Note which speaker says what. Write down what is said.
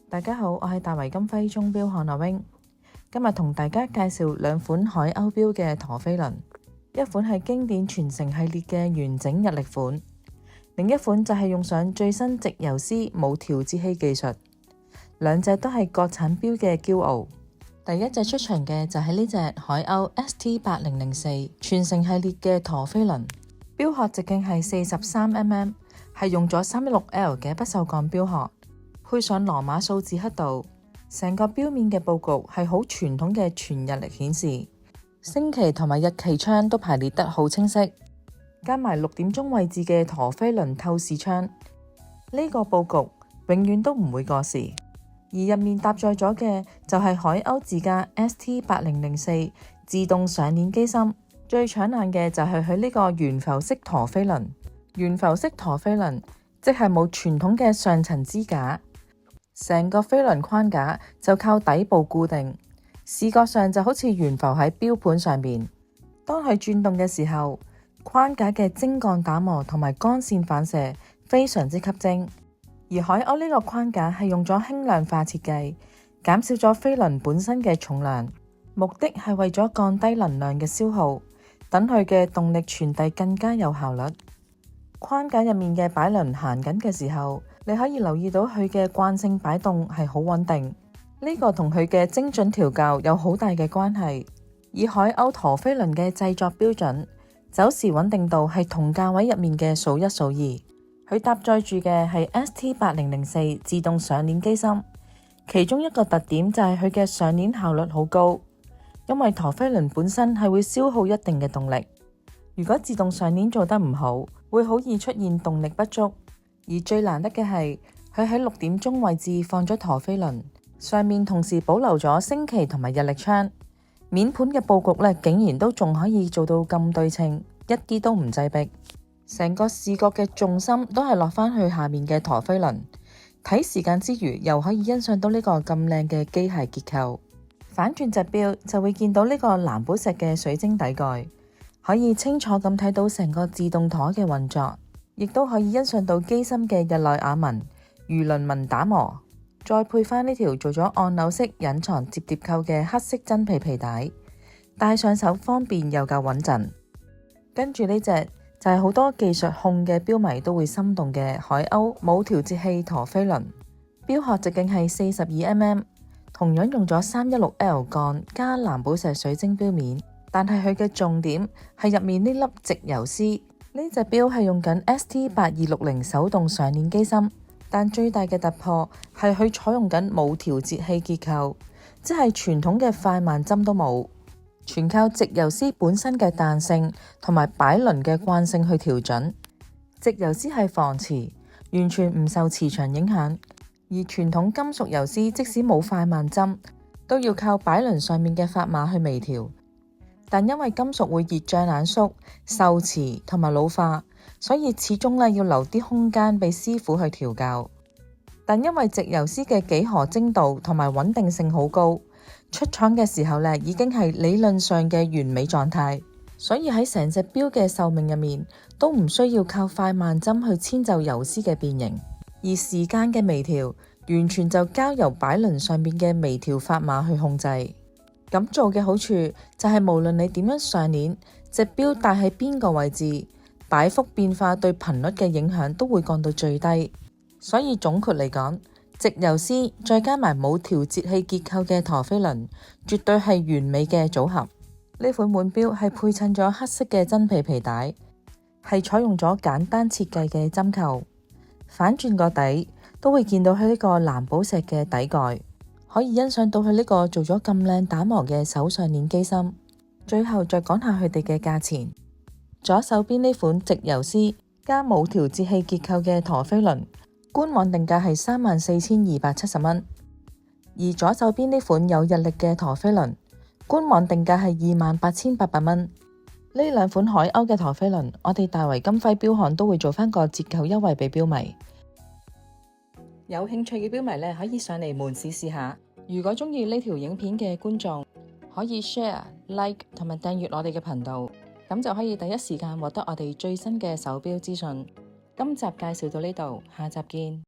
Speaker 1: 大家好，我係大圍金輝鐘錶行阿 wing，今日同大家介紹兩款海鷗錶嘅陀飛輪，一款係經典傳承系列嘅完整日曆款，另一款就係用上最新直游絲冇調節器技術，兩隻都係國產錶嘅驕傲。第一隻出場嘅就係呢隻海鷗 ST8004傳承系列嘅陀飛輪，錶殼直徑係43mm，係用咗 316L 嘅不鏽鋼錶殼。配上羅馬數字刻度，成個錶面嘅佈局係好傳統嘅全日曆顯示，星期同埋日期窗都排列得好清晰，加埋6點鐘位置嘅陀飛輪透視窗，呢個佈局永遠都唔會過時。而入面搭載咗嘅就係海鷗自家 ST8004自動上鏈機芯，最搶眼嘅就係佢呢個懸浮式陀飛輪。懸浮式陀飛輪即係冇傳統嘅上層支架。成個飛輪框架就靠底部固定，視覺上就好似懸浮喺錶盤上面。當佢轉動嘅時候，框架嘅精鋼打磨同埋光線反射非常之吸睛。而海鷗呢個框架係用咗輕量化設計，減少咗飛輪本身嘅重量，目的係為咗降低能量嘅消耗，等佢嘅動力傳遞更加有效率。框架入面嘅擺輪行緊嘅時候，你可以留意到佢嘅慣性擺動係好穩定，呢個同佢嘅精準調校有好大嘅關係。以海鷗陀飛輪嘅製作標準，走時穩定度係同價位入面嘅數一數二。佢搭載住嘅係 ST8004自動上鏈機芯，其中一個特點就係佢嘅上鏈效率好高，因為陀飛輪本身係會消耗一定嘅動力，如果自動上鏈做得唔好，會好易出現動力不足。而最難得嘅係，佢喺6點鐘位置放咗陀飛輪，上面同時保留咗星期同埋日曆窗，面盤嘅佈局呢，竟然都仲可以做到咁對稱，一啲都唔擠迫。成個視覺嘅重心都係落返去下面嘅陀飛輪，睇時間之餘又可以欣賞到呢個咁靚嘅機械結構。反轉隻錶就會見到呢個藍寶石嘅水晶底蓋，可以清楚咁睇到成個自動舵嘅運作。亦都可以欣賞到機芯嘅日內瓦紋、魚鱗紋打磨，再配翻呢條做咗按鈕式隱藏摺疊扣嘅黑色真皮皮帶，戴上手方便又夠穩陣。跟住呢隻就係好多技術控嘅錶迷都會心動嘅海鷗冇調節器陀飛輪，錶殼直徑係42mm，同樣用咗 316L 鋼加藍寶石水晶錶面，但係佢嘅重點係入面呢粒直游絲。呢隻錶係用緊 ST8260手動上鏈機芯，但最大嘅突破係佢採用緊冇調節器結構，即係傳統嘅快慢針都冇，全靠直游絲本身嘅彈性同埋擺輪嘅慣性去調準。直游絲係防磁，完全唔受磁場影響，而傳統金屬游絲即使冇快慢針，都要靠擺輪上面嘅砝碼去微調。但因為金屬會熱脹冷縮、受磁同埋老化，所以始終要留啲空間俾師傅去調校。但因為直游絲嘅幾何精度同埋穩定性好高，出廠嘅時候已經係理論上嘅完美狀態，所以喺成隻錶嘅壽命入面都唔需要靠快慢針去遷就游絲嘅變形，而時間嘅微調完全就交由擺輪上面嘅微調砝碼去控制。咁做嘅好處就係無論你點樣上鏈，隻錶戴喺邊個位置，擺幅變化對頻率嘅影響都會降到最低。所以總括嚟講，直游絲再加埋冇調節器結構嘅陀飛輪，絕對係完美嘅組合。呢款腕錶係配襯咗黑色嘅真皮皮帶，係採用咗簡單設計嘅針扣，反轉個底都會見到佢呢個藍寶石嘅底蓋。可以欣賞到佢呢個做咗咁靚打磨嘅手上鏈機芯。最後再講下佢哋嘅價錢。左手邊呢款直游絲加冇調節器結構嘅陀飛輪，官網定價係34,270蚊；而左手邊呢款有日曆嘅陀飛輪，官網定價係28,800蚊。呢兩款海鷗嘅陀飛輪，我哋大圍金輝錶行都會做翻個折扣優惠俾錶迷。有興趣嘅錶迷可以上嚟門市試下。如果中意呢條影片嘅觀眾，可以 share、like 同埋訂閱我哋嘅頻道，咁就可以第一時間獲得我哋最新嘅手錶資訊。今集介紹到呢度，下集見。